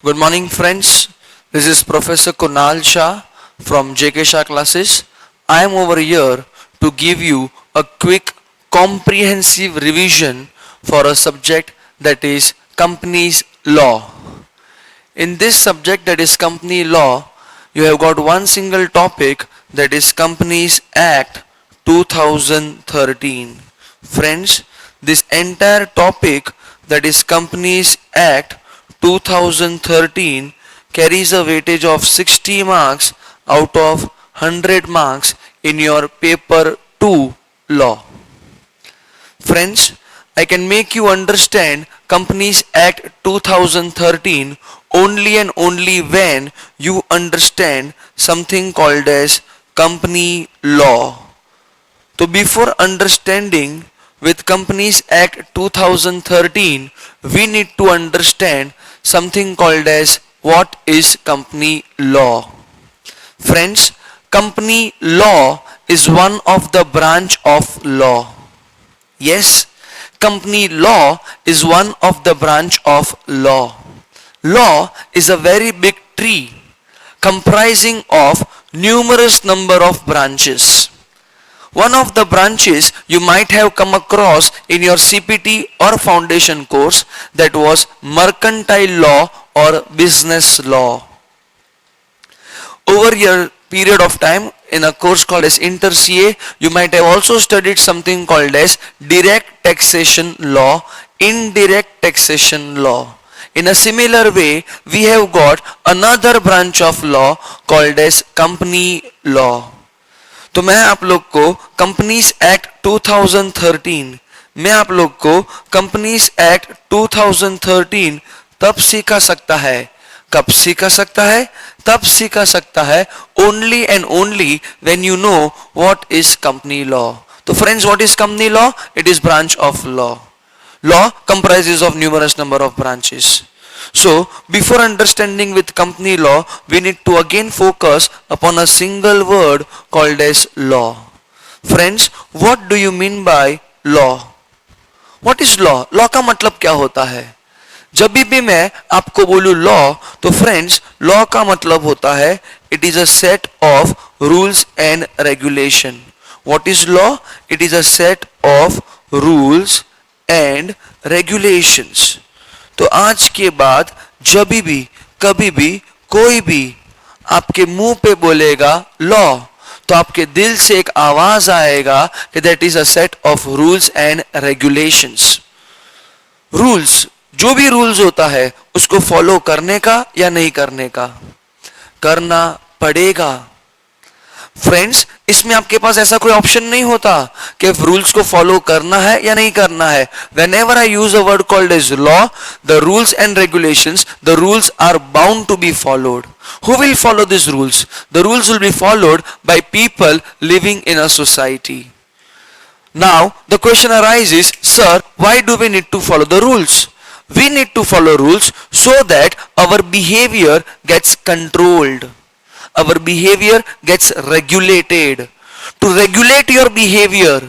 Good morning, friends. This is Professor Kunal Shah from JK Shah classes. I am over here to give you a quick, comprehensive revision for a subject that is companies law. In this subject that is company law, you have got one single topic that is Companies Act 2013. Friends, this entire topic that is Companies Act 2013 carries a weightage of 60 marks out of 100 marks in your paper 2 law. Friends, I can make you understand Companies Act 2013 only and only when you understand something called as company law. So before understanding with Companies Act 2013, we need to understand something called as what is company law. Friends, company law is one of the branch of law. Yes, company law is one of the branch of law. Law is a very big tree comprising of numerous number of branches. One of the branches you might have come across in your CPT or foundation course, that was mercantile law or business law. Over your period of time in a course called as Inter CA, you might have also studied something called as direct taxation law, indirect taxation law. In a similar way, we have got another branch of law called as company law. तो मैं आप लोग को companies act 2013 मैं आप लोग को companies act 2013 तब सिखा सकता है, कब सिखा सकता है, तब सिखा सकता है only and only when you know what is company law. तो friends, what is company law? It is branch of law. Law comprises of numerous number of branches. So, before understanding with company law, we need to again focus upon a single word called as law. Friends, what do you mean by law? What is law? Law का मतलब क्या होता है? जब भी मैं आपको बोलूँ law, तो friends, law का मतलब होता है it is a set of rules and regulation. What is law? It is a set of rules and regulations. तो आज के बाद जब भी कभी भी कोई भी आपके मुंह पे बोलेगा लॉ, तो आपके दिल से एक आवाज आएगा कि that is a set of rules and regulations. Rules, जो भी रूल्स होता है उसको फॉलो करने का या नहीं करने का, करना पड़ेगा. फ्रेंड्स, इसमें आपके पास ऐसा कोई ऑप्शन नहीं होता कि रूल्स को फॉलो करना है या नहीं करना है. Whenever I use a word called as law, the rules and regulations, the rules are bound to be followed. Who will follow these rules? The rules will be followed by people living in a society. Now, the question arises, sir, why do we need to follow the rules? We need to follow rules so that our behavior gets controlled. Our behavior gets regulated. To regulate your behavior,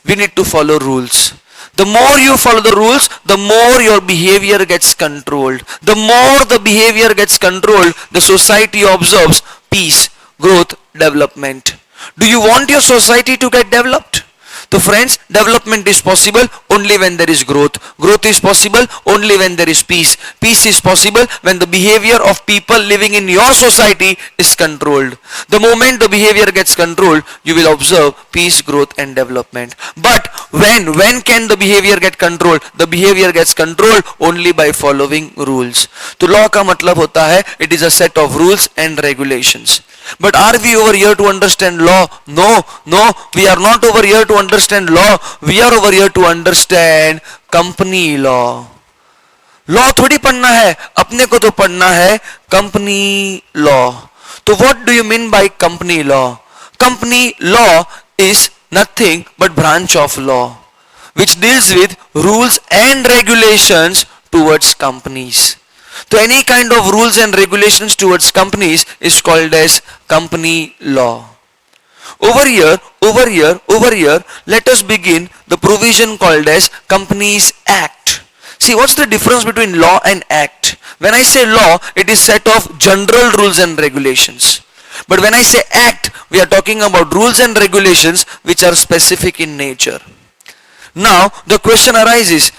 we need to follow rules. The more you follow the rules, the more your behavior gets controlled. The more the behavior gets controlled, the society observes peace, growth, development. Do you want your society to get developed? So friends, development is possible only when there is growth. Growth is possible only when there is peace. Peace is possible when the behavior of people living in your society is controlled. The moment the behavior gets controlled, you will observe peace, growth and development. But when can the behavior get controlled? The behavior gets controlled only by following rules. तो law का मतलब होता है it is a set of rules and regulations. But are we over here to understand law? No, we are not over here to understand law. We are over here to understand company law. Law थोड़ी पढ़ना है, अपने को तो पढ़ना है company law. तो what do you mean by company law? Company law is nothing but branch of law which deals with rules and regulations towards companies. So any kind of rules and regulations towards companies is called as company law. Over here, let us begin the provision called as Companies Act. See, what's the difference between law and act? When I say law, it is set of general rules and regulations. But when I say act, we are talking about rules and regulations which are specific in nature. Now the question arises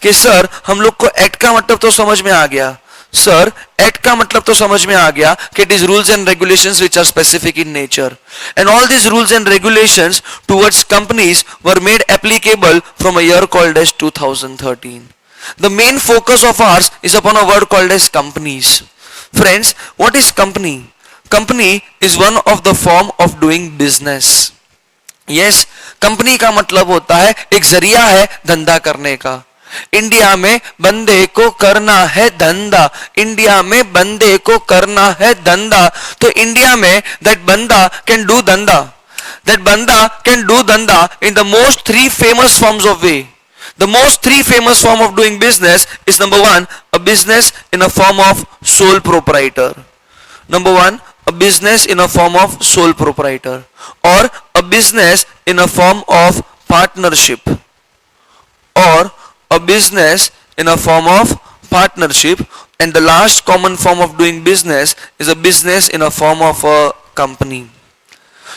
कि sir हम लोग को act का मतलब तो समझ में आ गया, सर एक्ट का मतलब तो समझ में आ गया कि it is rules and regulations which are specific in nature, and all these rules and regulations towards companies were made applicable from a year called as 2013. The main focus of ours is upon a word called as companies. Friends, what is company? Company is one of the form of doing business. Yes, company का मतलब होता है एक जरिया है धंधा करने का. इंडिया में बंदे को करना है धंधा, इंडिया में बंदे को करना है धंधा. तो इंडिया में that बंदा can do धंधा, that बंदा can do धंधा in the most three famous forms of way. The most three famous form of doing business is number one, a business in a form of sole proprietor. Number one, a business in a form of sole proprietor, or a business in a form of partnership, or a business in a form of partnership, and the last common form of doing business is a business in a form of a company.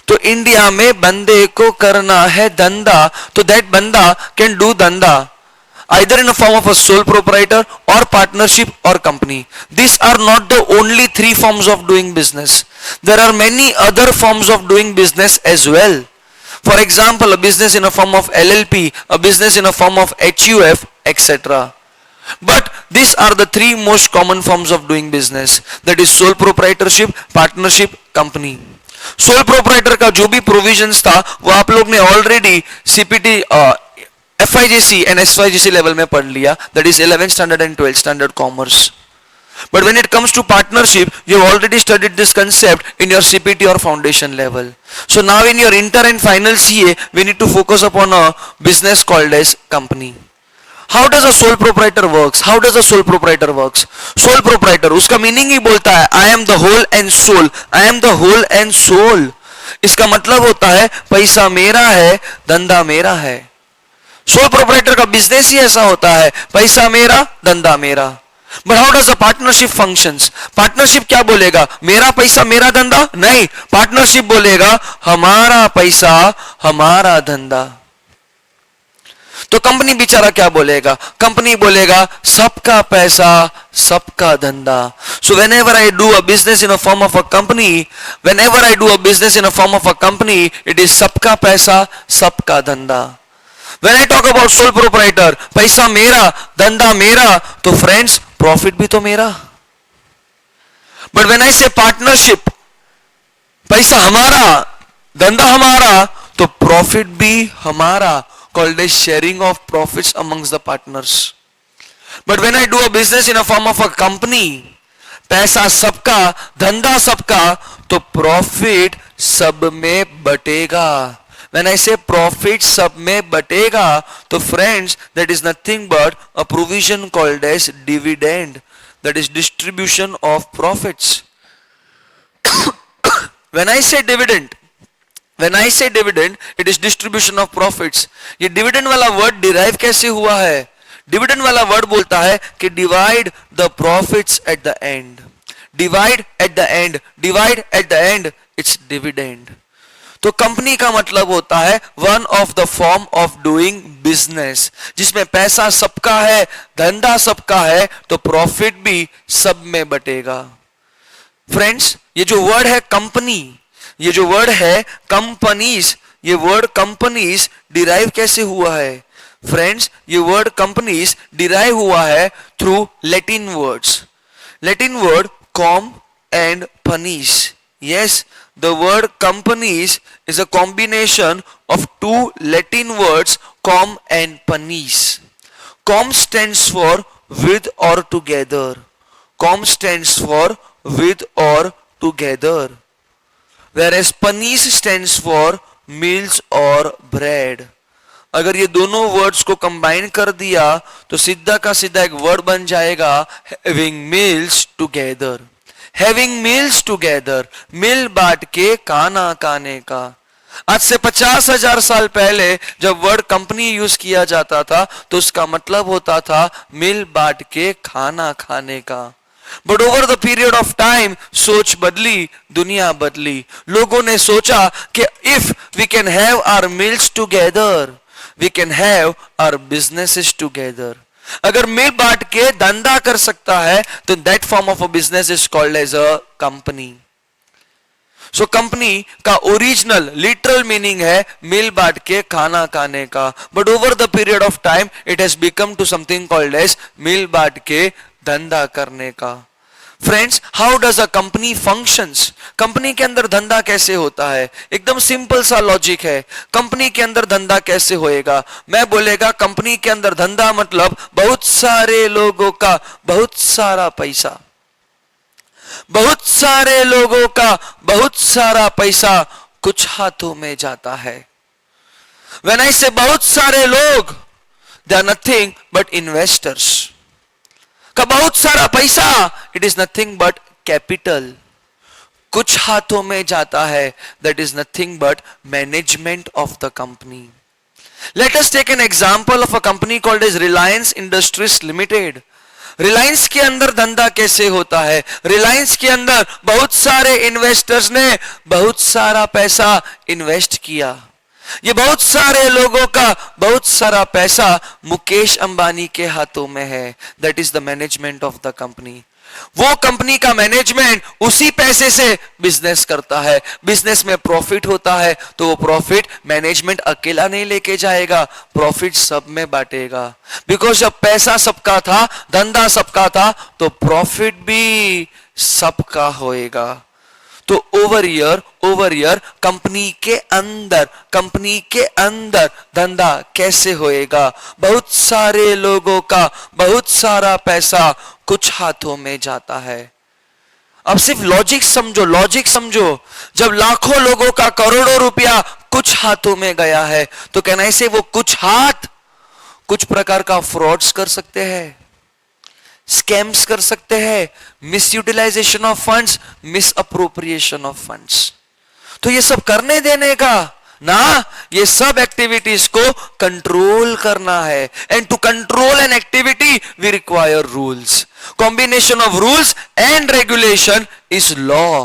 तो India में बंदे को करना है धंधा, तो that बंदा can do धंधा either in a form of a sole proprietor or partnership or company. These are not the only three forms of doing business. There are many other forms of doing business as well. For example, a business in a form of LLP, a business in a form of HUF, etc. But these are the three most common forms of doing business. That is sole proprietorship, partnership, company. Sole proprietor का जो भी provisions था वो आप लोग ने already CPT FIGC and SYGC level में पढ़ लिया, that is 11th standard and 12th standard commerce. But when it comes to partnership, you have already studied this concept in your CPT or foundation level. So now in your inter and final CA, we need to focus upon a business called as company. How does a sole proprietor works? How does a sole proprietor works? Sole proprietor, उसका meaning ही बोलता है I am the whole and soul. I am the whole and soul. इसका मतलब होता है पैसा मेरा है, धंधा मेरा है. सोल प्रोप्राइटर का बिजनेस ही ऐसा होता है, पैसा मेरा धंधा मेरा. But how does a partnership functions? Partnership क्या बोलेगा? मेरा पैसा मेरा धंधा? नहीं, पार्टनरशिप बोलेगा हमारा पैसा हमारा धंधा. तो कंपनी बेचारा क्या बोलेगा? कंपनी बोलेगा सबका पैसा सबका धंधा. सो whenever I do a business in a form of a company, whenever I do a business in a form of a company, it is सबका पैसा सबका धंधा. When I talk about sole proprietor, पैसा मेरा धंधा मेरा, तो friends प्रॉफिट भी तो मेरा. But when I say partnership, पैसा हमारा धंधा हमारा, तो प्रॉफिट भी हमारा, called as sharing of profits amongst the partners. But when I do a business in a form of a company, पैसा सबका धंधा सबका, तो प्रॉफिट सब में बटेगा. When I say profit सब में बटेगा, तो friends that is nothing but a provision called as dividend, that is distribution of profits. When I say dividend, it is distribution of profits. ये dividend वाला word derive कैसे हुआ है? Dividend वाला word बोलता है कि divide the profits at the end. Divide at the end, it's dividend. तो कंपनी का मतलब होता है one of the form of doing business, जिसमें पैसा सबका है धंधा सबका है, तो प्रॉफिट भी सब में बटेगा. फ्रेंड्स, ये जो वर्ड है कंपनी, ये जो वर्ड है कंपनीज, ये वर्ड कंपनीज डिराइव कैसे हुआ है? फ्रेंड्स, ये वर्ड कंपनीज डिराइव हुआ है through Latin words. Latin word com and panis. Yes, the word companies is a combination of two Latin words, com and panis. Com stands for with or together. Com stands for with or together. Whereas panis stands for meals or bread. अगर ये दोनों words को combine कर दिया तो सीधा का सीधा एक वर्ड बन जाएगा having meals together. Having meals together, मिल बांट के खाना खाने का. आज से 50,000 साल पहले जब वर्ड कंपनी यूज किया जाता था तो उसका मतलब होता था मिल बांट के खाना खाने का। But over the period of time सोच बदली, दुनिया बदली। लोगों ने सोचा कि if we can have our meals together, we can have our businesses together. अगर मिल बांट के धंधा कर सकता है तो that form of a business is called as a company. So company का ओरिजिनल लिटरल मीनिंग है मिल बांट के खाना खाने का। But over the period of time it has become to something called as मिल बांट के धंधा करने का। Friends, how does a company functions? Company के अंदर धंधा कैसे होता है? एकदम सिंपल सा लॉजिक है। कंपनी के अंदर धंधा कैसे होएगा? मैं बोलेगा कंपनी के अंदर धंधा मतलब बहुत सारे लोगों का बहुत सारा पैसा, बहुत सारे लोगों का बहुत सारा पैसा कुछ हाथों में जाता है। When I say बहुत सारे लोग, they are nothing but investors। का बहुत सारा पैसा, it is nothing but capital। कुछ हाथों में जाता है, that is nothing but management of the company। Let us take an example of a company called as Reliance Industries Limited। Reliance के अंदर धंधा कैसे होता है? रिलायंस के अंदर बहुत सारे इन्वेस्टर्स ने बहुत सारा पैसा इन्वेस्ट किया। ये बहुत सारे लोगों का बहुत सारा पैसा मुकेश अंबानी के हाथों में है। That is the management of the company. वो कंपनी का मैनेजमेंट उसी पैसे से बिजनेस करता है। बिजनेस में प्रॉफिट होता है तो वो प्रॉफिट मैनेजमेंट अकेला नहीं लेके जाएगा, प्रॉफिट सब में बांटेगा। बिकॉज जब पैसा सबका था, धंधा सबका था, तो प्रॉफिट भी सबका होएगा। तो ओवर ईयर कंपनी के अंदर धंधा कैसे होएगा? बहुत सारे लोगों का बहुत सारा पैसा कुछ हाथों में जाता है। अब सिर्फ लॉजिक समझो। जब लाखों लोगों का करोड़ों रुपया कुछ हाथों में गया है तो कहना ऐसे वो कुछ हाथ कुछ प्रकार का फ्रॉड्स कर सकते हैं, स्कैम्स कर सकते हैं, misutilization of funds, misappropriation of funds. तो ये सब करने देने का ना, ये सब एक्टिविटीज को कंट्रोल करना है। And to control an activity we require rules. Combination of rules and regulation is law.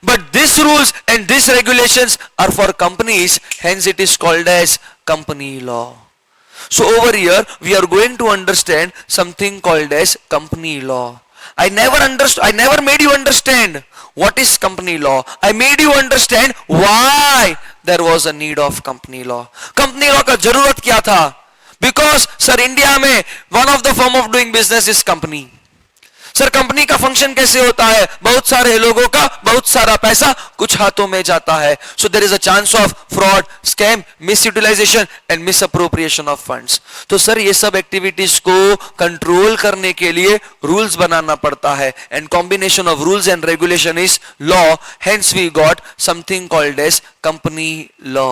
But this rules and this regulations are for companies, hence it is called as company law. So over here we are going to understand something called as company law. I never made you understand what is company law. I made you understand why there was a need of company law. Company law का जरूरत क्या था? Because sir India में one of the form of doing business is company. Sir company का function कैसे होता है? बहुत सारे लोगों का बहुत सारा पैसा कुछ हाथों में जाता है। So there is a chance of fraud, scam, misutilization and misappropriation of funds. तो सर ये सब एक्टिविटीज को कंट्रोल करने के लिए रूल्स बनाना पड़ता है। And combination of rules and regulation is law, hence we got something called as company law.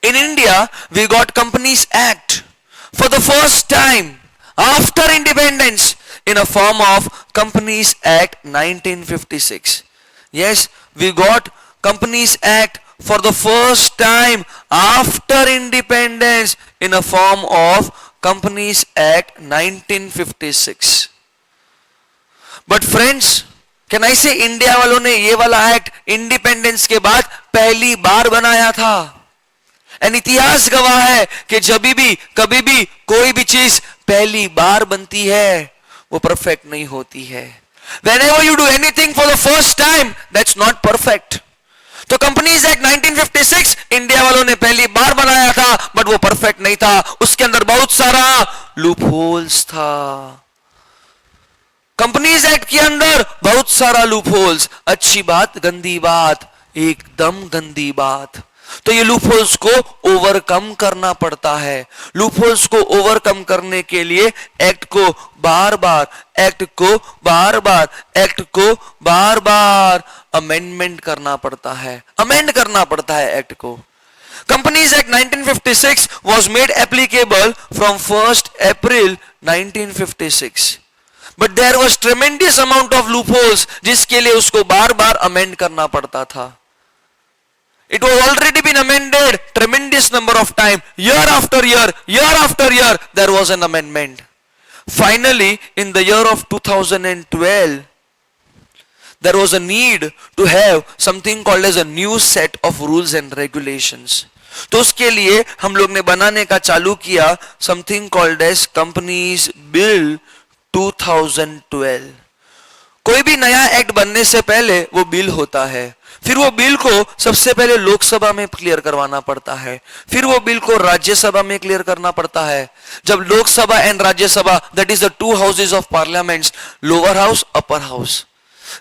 In India we got Companies Act for the first time after independence in a form of Companies Act 1956. Yes, we got Companies Act for the first time after independence in a form of Companies Act 1956. But friends, can I say India वालों ने ये वाला act independence के बाद पहली बार बनाया था। And इतिहास गवाह है कि जब भी कभी भी कोई भी चीज पहली बार बनती है वो परफेक्ट नहीं होती है। Whenever you do anything for the first time, that's not perfect. तो कंपनीज एक्ट 1956 इंडिया वालों ने पहली बार बनाया था, बट वो परफेक्ट नहीं था। उसके अंदर बहुत सारा लूप होल्स था। कंपनीज एक्ट के अंदर बहुत सारा लूप होल्स। अच्छी बात, गंदी बात, एकदम गंदी बात। तो ये लूप होल्स को ओवरकम करना पड़ता है। लूप होल्स को ओवरकम करने के लिए एक्ट को बार बार अमेंडमेंट करना पड़ता है, अमेंड करना पड़ता है एक्ट को। Companies act 1956 was made applicable from 1st April 1956. But there was tremendous amount of loopholes जिसके लिए उसको बार बार अमेंड करना पड़ता था। It was already been amended tremendous number of time. Year after year, year after year, there was an amendment. Finally, in the year of 2012, there was a need to have something called as a new set of rules and regulations. तो उसके लिए हम लोग ने बनाने का चालू किया something called as Companies Bill 2012. कोई भी नया एक्ट बनने से पहले वो बिल होता है, फिर वो बिल को सबसे पहले लोकसभा में क्लियर करवाना पड़ता है, फिर वो बिल को राज्यसभा में क्लियर करना पड़ता है. जब Lok Sabha and Rajya Sabha, that is the two houses of parliaments, lower house upper house,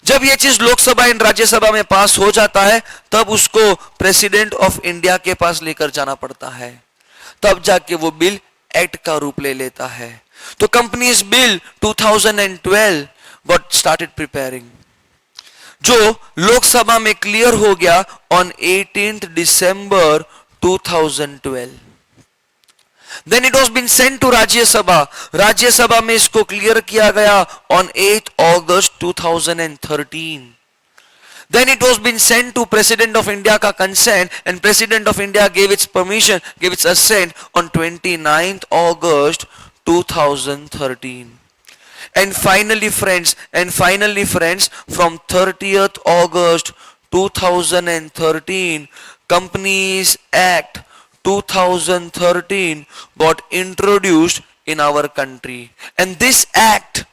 जब ये चीज लोकसभा एंड राज्यसभा में पास हो जाता है तब उसको प्रेसिडेंट ऑफ इंडिया के पास लेकर जाना पड़ता है, तब जाके वो बिल एक्ट का रूप ले लेता है. तो companies bill 2012 got started preparing, जो लोकसभा में क्लियर हो गया on 18th December 2012. Then it was been sent to Rajya Sabha, Rajya Sabha में इसको क्लियर किया गया on 8th August 2013. Then it was been sent to President of India का consent, and President of India gave its permission, gave its assent on 29th August 2013. And finally friends, from 30th August 2013, Companies Act 2013 got introduced in our country. And this act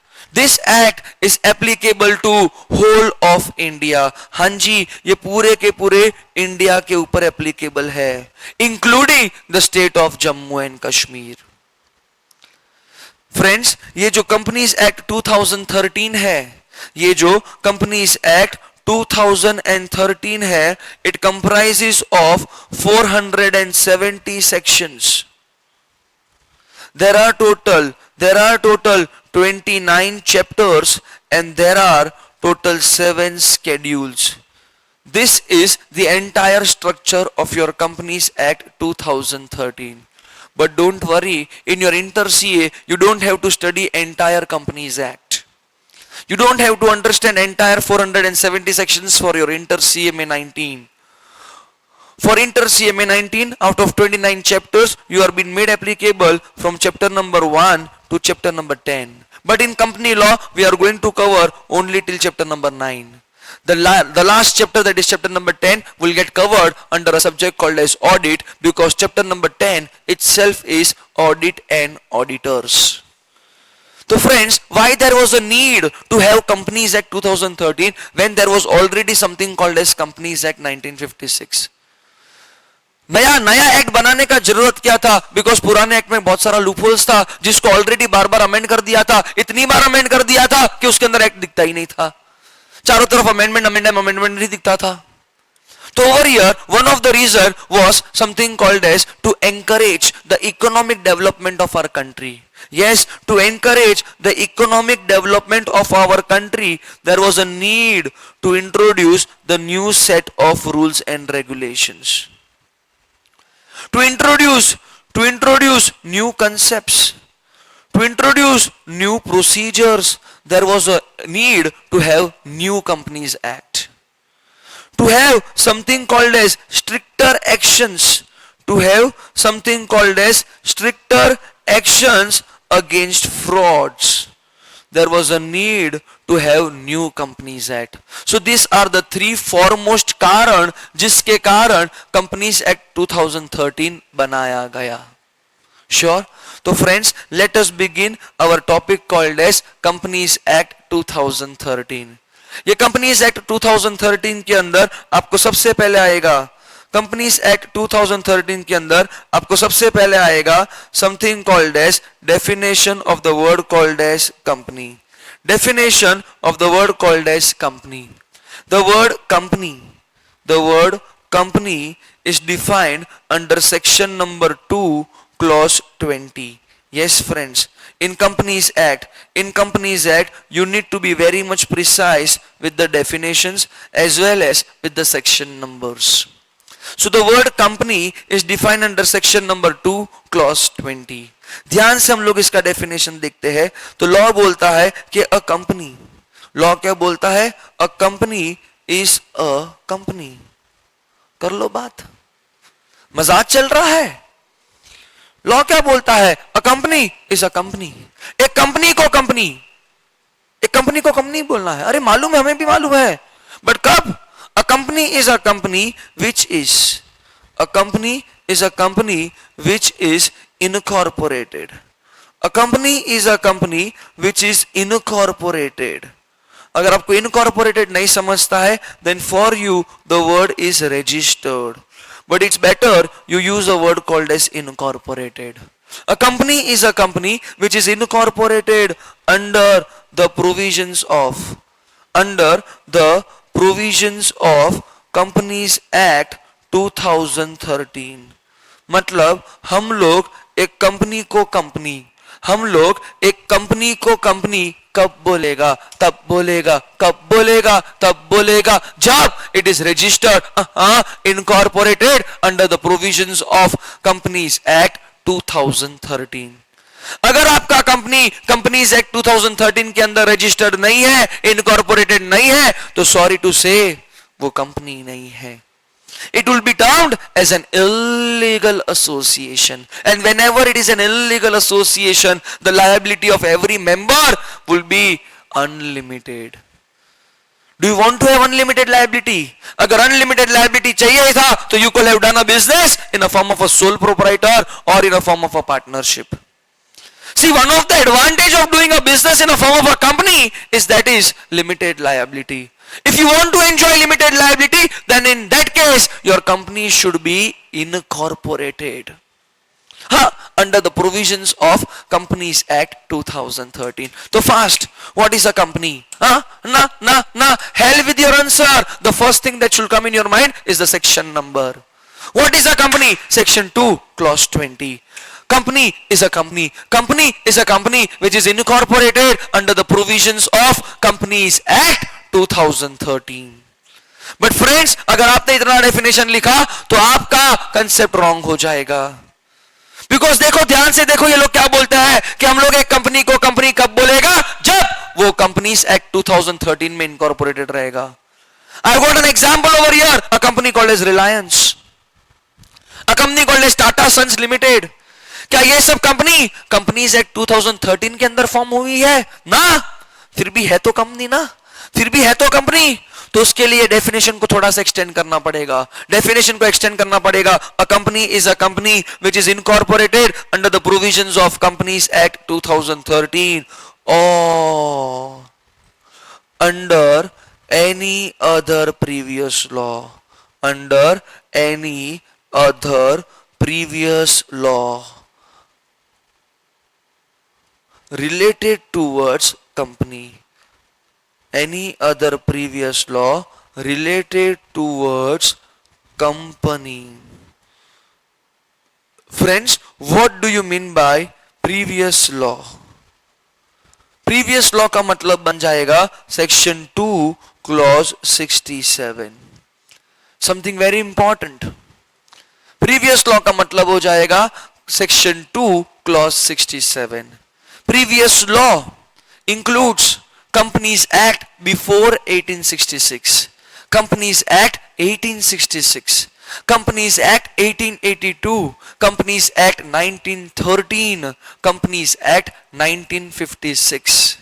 is applicable to whole of India. हाँ जी, ये पूरे के पूरे India के ऊपर applicable है, including the state of Jammu and Kashmir. Friends, ये जो कंपनीज एक्ट 2013 है, ये जो कंपनीज एक्ट 2013 है, it comprises of 470 sections. There are total 29 chapters and there are total 7 schedules. This is the entire structure of your Companies Act 2013. But don't worry, in your Inter CA, you don't have to study entire Companies Act. You don't have to understand entire 470 sections for your Inter CMA 19. For Inter CMA 19, out of 29 chapters, you are being made applicable from chapter number 1 to chapter number 10. But in company law, we are going to cover only till chapter number 9. The last chapter, that is chapter number 10, will get covered under a subject called as audit, because chapter number 10 itself is audit and auditors. So friends, why there was a need to have Companies Act 2013 when there was already something called as Companies Act 1956? नया act बनाने का जरूरत क्या था? Because पुराने act में बहुत सारा लूपहोल्स था जिसको ऑलरेडी बार बार अमेंड कर दिया था, इतनी बार अमेंड कर दिया था कि उसके अंदर एक्ट दिखता ही नहीं था, चारों तरफ अमेंडमेंट नहीं दिखता था. तो over here, one of the reason was something called as to encourage the economic development of our country. Yes, to encourage the economic development of our country, there was a need to introduce the new set of rules and regulations. To introduce new concepts, to introduce new procedures, there was a need to have new Companies Act. To have something called as stricter actions, against frauds, there was a need to have new Companies Act. So these are the three foremost कारण जिसके कारण Companies Act 2013 बनाया गया. Sure? तो friends, let us begin our topic called as Companies Act 2013. ये Companies Act 2013 के अंदर आपको सबसे पहले आएगा, Companies Act 2013 के अंदर आपको सबसे पहले आएगा something called as definition of the word called as company. Definition of the word called as company. The word company is defined under section number 2 clause 20. Yes friends, in Companies Act, you need to be very much precise with the definitions as well as with the section numbers. So the word company is defined under section number 2 clause 20. ध्यान से हम लोग इसका definition देखते हैं. तो law बोलता है कि अ कंपनी, लॉ क्या बोलता है? अ कंपनी इज अ कंपनी. कर लो बात, मजाक चल रहा है। लॉ क्या बोलता है? अ कंपनी इज अ कंपनी। एक कंपनी को कंपनी, एक कंपनी को कंपनी बोलना है। अरे मालूम है, हमें भी मालूम है, बट कब? A company is a company which is, a company is a company which is incorporated. A company is a company which is incorporated. अगर आपको इनकॉर्पोरेटेड नहीं समझता है, then for you the word is registered, but it's better you use a word called as incorporated. A company is a company which is incorporated under the provisions of Companies Act 2013. मतलब हम लोग एक company को company कब बोलेगा? तब बोलेगा। कब बोलेगा? तब बोलेगा जब it is registered incorporated under the provisions of companies act 2013। अगर आपका कंपनीज एक्ट 2013 के अंदर रजिस्टर्ड नहीं है, इनकॉर्पोरेटेड नहीं है, तो सॉरी टू से वो कंपनी नहीं है। It will be termed as an illegal association, and whenever it is an illegal association, the liability of every member will be unlimited. Do you want to have unlimited liability? अगर unlimited liability चाहिए था, तो you could have done a business in a form of a sole proprietor or in a form of a partnership. See, one of the advantage of doing a business in a form of a company is that is limited liability. If you want to enjoy limited liability, then in that case, your company should be incorporated. Under the provisions of Companies Act 2013. So fast, what is a company? Hell with your answer. The first thing that should come in your mind is the section number. What is a company? Section 2, clause 20. Company is a company. Company is a company which is incorporated under the provisions of Companies Act 2013. But friends, अगर आपने इतना definition लिखा तो आपका concept wrong हो जाएगा। Because देखो, ध्यान से देखो, ये लोग क्या बोलते हैं कि हम लोग एक कंपनी को कंपनी कब बोलेगा? जब वो कंपनीज एक्ट 2013 में इनकॉर्पोरेटेड रहेगा। I got an example over here, a company called as Reliance, a company called as Tata Sons Limited. क्या ये सब कंपनी कंपनीज एक्ट 2013 के अंदर फॉर्म हुई है? ना, फिर भी है तो कंपनी ना, फिर भी है तो कंपनी। तो उसके लिए डेफिनेशन को थोड़ा सा एक्सटेंड करना पड़ेगा। डेफिनेशन को एक्सटेंड करना पड़ेगा। अ company is a company which is incorporated under the provisions of companies act 2013 और under any other previous law, under any other previous law related towards company, any other previous law related towards company. Friends, what do you mean by previous law? previous law का मतलब बन जाएगा section 2 clause 67. something very important. previous law का मतलब हो जाएगा section 2 clause 67. Previous law includes Companies Act before 1866, Companies Act 1866, Companies Act 1882, Companies Act 1913, Companies Act 1956.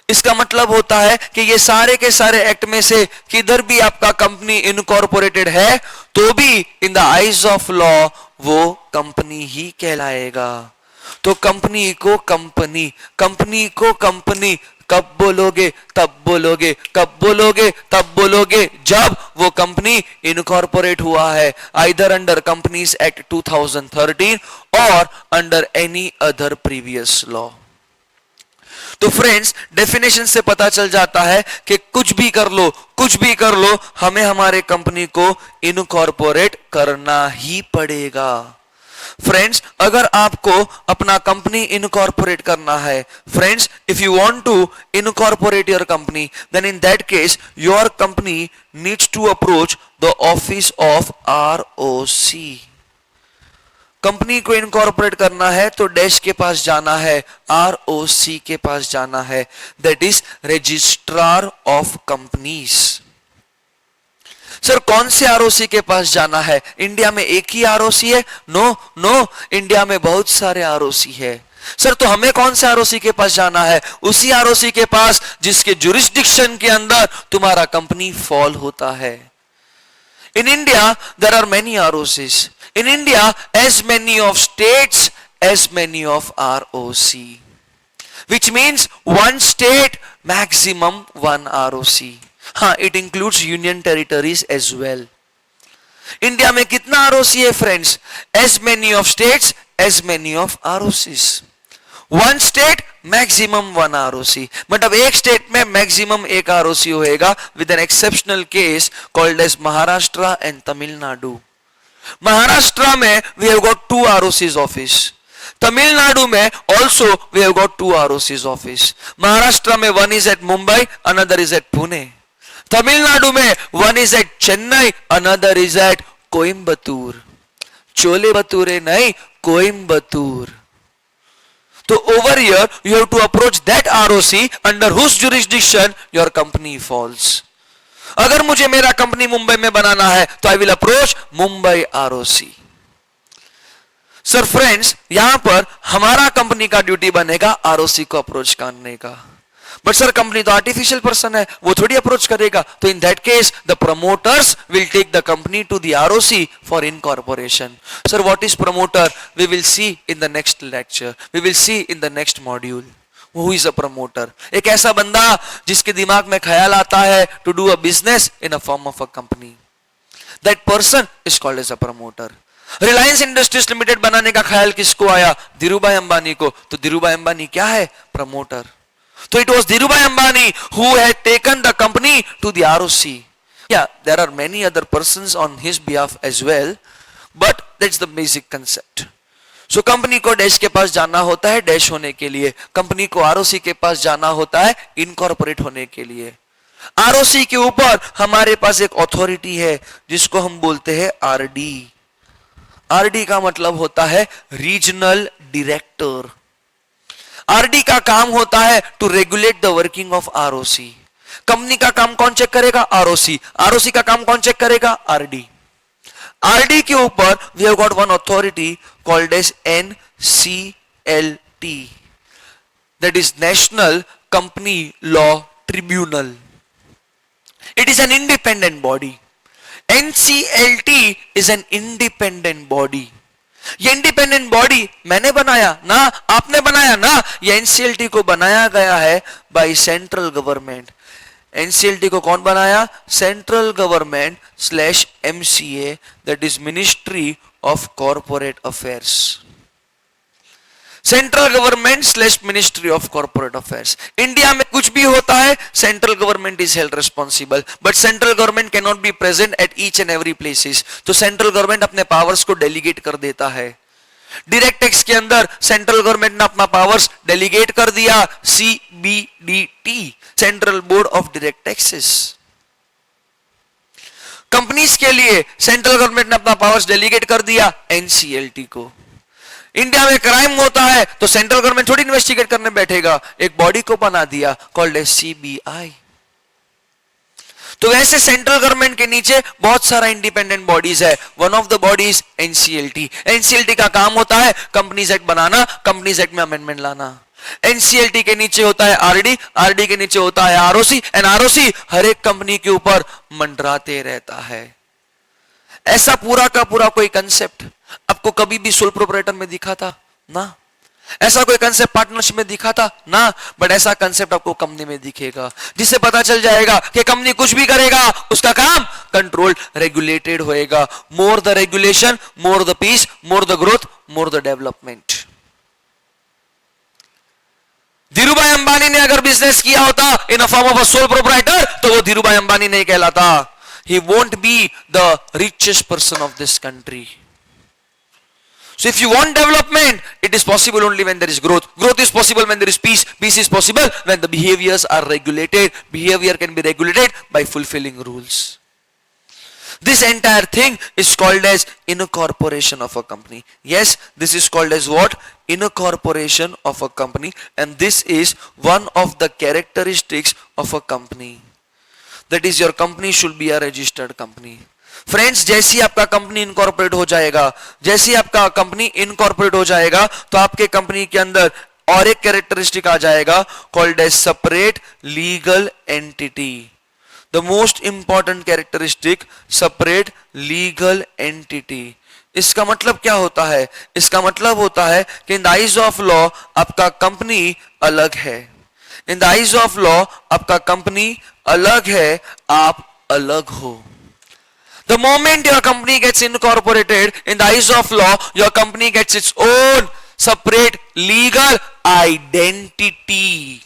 इसका मतलब होता है कि ये सारे के सारे एक्ट में से किधर भी आपका कंपनी इनकॉर्पोरेटेड है, तो भी इन द आइज ऑफ लॉ वो कंपनी ही कहलाएगा। तो कंपनी को कंपनी कब बोलोगे? तब बोलोगे। कब बोलोगे? तब बोलोगे जब वो कंपनी इनकॉर्पोरेट हुआ है, आइदर अंडर कंपनीज एक्ट 2013 और under any other previous law. तो फ्रेंड्स, डेफिनेशन से पता चल जाता है कि कुछ भी कर लो, हमें हमारे कंपनी को इनकॉर्पोरेट करना ही पड़ेगा। फ्रेंड्स, अगर आपको अपना कंपनी इनकॉर्पोरेट करना है, friends, if you want to incorporate your company, then in that case your company needs to approach the office of ROC. Company को इनकॉर्पोरेट करना है तो डैश के पास जाना है, आरओसी के पास जाना है, that is registrar of companies. Sir कौन से आरओसी के पास जाना है? इंडिया में एक ही आरओसी है? नो नो, इंडिया में बहुत सारे आरओसी है। सर तो हमें कौन से आरओसी के पास जाना है? उसी आरओसी के पास जिसके जुरिस्डिक्शन के अंदर तुम्हारा कंपनी फॉल होता है। In India there are many ROCs, in India as many of states as many of ROC, which means one state maximum one ROC. हाँ, it includes union territories as well. India में कितना ROC है friends? As many of states as many of ROCs. One state maximum one ROC. मतलब एक state में maximum एक ROC होएगा with an exceptional case called as Maharashtra and Tamil Nadu. Maharashtra में we have got two ROCs office. Tamil Nadu में also we have got two ROCs office. Maharashtra में one is at Mumbai, another is at Pune. Tamil Nadu में one is at Chennai, another is at Coimbatore. चोले भटूरे नहीं, Coimbatore. तो over here you have to approach that ROC under whose jurisdiction your company falls. अगर मुझे मेरा company Mumbai में बनाना है तो I will approach Mumbai ROC. Sir friends, यहां पर हमारा कंपनी का ड्यूटी बनेगा आरओसी को अप्रोच करने का। बट सर कंपनी तो आर्टिफिशियल पर्सन है, वो थोड़ी अप्रोच करेगा। तो in that case the promoters will take the company to the ROC for incorporation. Sir what is promoter? We will see in the next lecture, we will see in the next module. Who is a promoter? एक ऐसा बंदा जिसके दिमाग में ख्याल आता है to do a business in a form of a company. That person is called as a promoter. Reliance industries limited बनाने का ख्याल किसको आया? धीरूभाई अंबानी को। तो धीरूभाई अंबानी क्या है? प्रमोटर। तो it was Dhirubhai Ambani who had taken the company to the ROC. या there are many other persons on his behalf as well, but that's the basic concept. So company को डैश के पास जाना होता है डैश होने के लिए, कंपनी को आरओसी के पास जाना होता है इनकॉर्पोरेट होने के लिए। आरओसी के ऊपर हमारे पास एक अथॉरिटी है जिसको हम बोलते हैं आरडी। आरडी का मतलब होता है रीजनल डायरेक्टर। आरडी का काम होता है to regulate the working of ROC. कंपनी का काम कौन चेक करेगा? आरओसी। आरओसी का काम कौन चेक करेगा? आरडी। आरडी के ऊपर we have got one authority called as NCLT, that is national company law tribunal. It is an independent body. NCLT is an independent body. ये इंडिपेंडेंट बॉडी मैंने बनाया ना, आपने बनाया ना, ये NCLT को बनाया गया है बाय सेंट्रल गवर्नमेंट। NCLT को कौन बनाया? Central government slash MCA, that is ministry of corporate affairs. Central government slash ministry of corporate affairs. India में कुछ भी होता है central government is held responsible, but central government can not be present at each and every places. तो central government अपने powers को delegate कर देता है। डायरेक्ट टैक्स के अंदर सेंट्रल गवर्नमेंट ने अपना पावर्स डेलीगेट कर दिया CBDT, central board of direct taxes. Companies के लिए सेंट्रल गवर्नमेंट ने अपना पावर्स डेलीगेट कर दिया NCLT को। इंडिया में क्राइम होता है तो सेंट्रल गवर्नमेंट थोड़ी इन्वेस्टिगेट करने बैठेगा, एक बॉडी को बना दिया कॉल्ड एज CBI। तो वैसे सेंट्रल गवर्नमेंट के नीचे बहुत सारा इंडिपेंडेंट बॉडीज है। One of the bodies NCLT। NCLT का काम होता है कंपनीज एक्ट बनाना, कंपनीज एक्ट में अमेंडमेंट लाना। NCLT के नीचे होता है RD, RD के नीचे होता है ROC, एंड ROC हर एक कंपनी के ऊपर मंडराते रहता है। ऐसा पूरा का पूरा कोई कंसेप्ट आपको कभी भी सोल प्रोप्राइटर में दिखा था ना? ऐसा कोई कंसेप्ट पार्टनरशिप में दिखा था ना? बट ऐसा कंसेप्ट आपको कंपनी में दिखेगा, जिससे पता चल जाएगा कि कंपनी कुछ भी करेगा उसका काम कंट्रोल रेगुलेटेड होएगा। More the regulation, more the peace, more the growth, more the development. Dhirubhai Ambani ने अगर बिजनेस किया होता in a form of a sole proprietor तो वो धीरूभाई अंबानी नहीं कहलाता। He won't be the richest person of this country. So if you want development, it is possible only when there is growth. Growth is possible when there is peace. Peace is possible when the behaviors are regulated. Behavior can be regulated by fulfilling rules. This entire thing is called as incorporation of a company. Yes, this is called as what? Incorporation of a company, and this is one of the characteristics of a company. that is your company should be a registered company. Friends, जैसे ही आपका company incorporate हो जाएगा, जैसे ही आपका company incorporate हो जाएगा, तो आपके कंपनी के अंदर और एक कैरेक्टरिस्टिक आ जाएगा called as separate legal entity. The most important characteristic, separate legal entity. इसका मतलब क्या होता है? इसका मतलब होता है कि इन द आइज ऑफ लॉ आपका कंपनी अलग है. इन द आइज ऑफ लॉ आपका कंपनी अलग है, आप अलग हो. The moment your company gets incorporated, in the eyes of law, your company gets its own separate legal identity.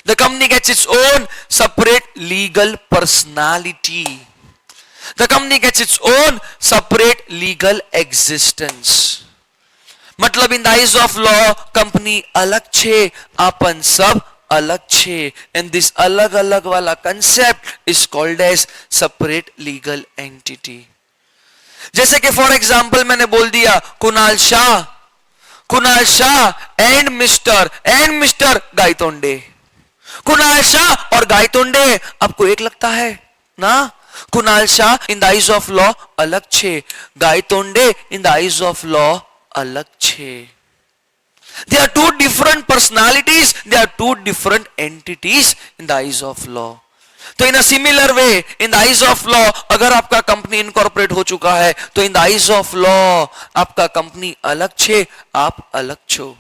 The company gets its own separate legal personality. The company gets its own separate legal existence. मतलब इन the eyes of law company अलग छे, आपन सब अलग छे, and this अलग अलग वाला concept is called as separate legal entity. जैसे कि फॉर एग्जांपल मैंने बोल दिया कुणाल शाह एंड मिस्टर गायतोंडे. कुणाल शाह और गायतोंडे आपको एक लगता है ना? Kunal Shah in the eyes of law अलग छे, Gaitonde in the eyes of law अलग छे. They are two different personalities, they are two different entities in the eyes of law. तो in a similar way, in the eyes of law, अगर आपका company incorporate हो चुका है, तो in the eyes of law आपका company अलग छे, आप अलग छो.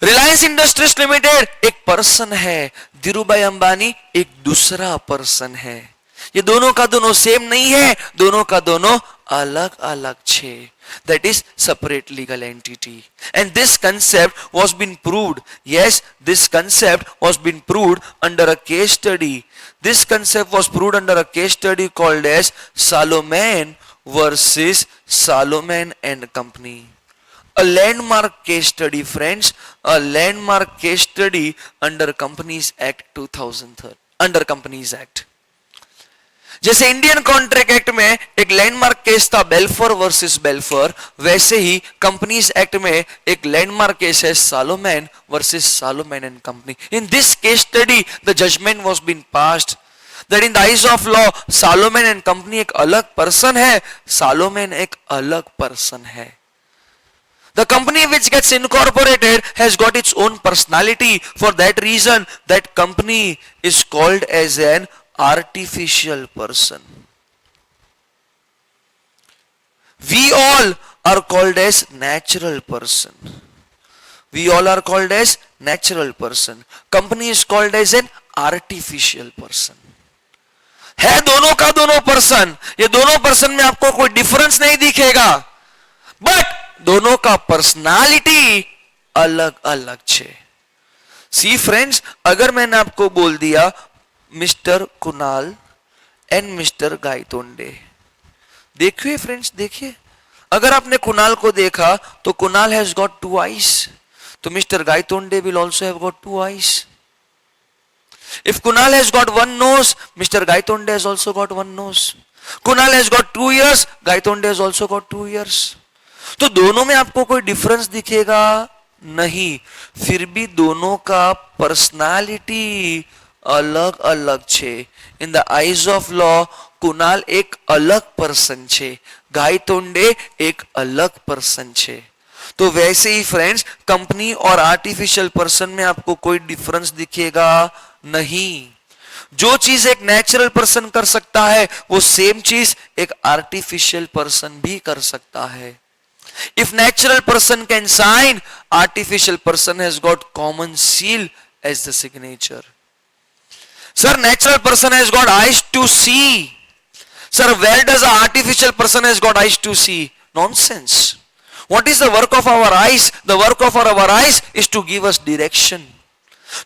रिलायंस इंडस्ट्रीज लिमिटेड एक पर्सन है, धीरूभाई अंबानी एक दूसरा पर्सन है. ये दोनों का दोनों सेम नहीं है, दोनों का दोनों अलग अलग छे. That is separate legal entity. And this concept was been proved. Yes, this concept was been proved under a case study. This concept was proved under a case study called as Salomon versus Salomon and Company. A landmark case study, friends. A landmark case study under Companies Act 2003. Under Companies Act. जैसे Indian contract act में एक landmark case था Balfour versus Balfour, वैसे ही companies act में एक landmark case है Salomon versus Salomon and company. In this case study the judgement was been passed that in the eyes of law Salomon and company एक अलग person है, सालोमैन एक अलग पर्सन है. The company which gets incorporated has got its own personality. For that reason, that company is called as an artificial person. We all are called as natural person. We all are called as natural person. Company is called as an artificial person. है दोनों का दोनों person. ये दोनों person में आपको कोई difference नहीं दिखेगा, बट दोनों का पर्सनालिटी अलग अलग छे. सी फ्रेंड्स, अगर मैंने आपको बोल दिया mister Kunal and mister Gaitonde, देखिए फ्रेंड्स, देखिए, अगर आपने कुणाल को देखा तो Kunal has got two eyes, तो mister Gaitonde will also have got two eyes. If Kunal has got one nose, mister Gaitonde has also got one nose. Kunal has got 2 ears, Gaitonde has also got 2 ears. तो दोनों में आपको कोई डिफरेंस दिखेगा नहीं, फिर भी दोनों का पर्सनालिटी अलग अलग छे. इन the eyes of law Kunal एक अलग पर्सन छे, गायतोंडे एक अलग पर्सन छे. तो वैसे ही फ्रेंड्स, कंपनी और आर्टिफिशियल पर्सन में आपको कोई डिफरेंस दिखेगा नहीं. जो चीज एक नेचुरल पर्सन कर सकता है, वो सेम चीज एक आर्टिफिशियल पर्सन भी कर सकता है. If natural person can sign, artificial person has got common seal as the signature. Sir, natural person has got eyes to see. Sir, where does an artificial person has got eyes to see? Nonsense. What is the work of our eyes? The work of our eyes is to give us direction.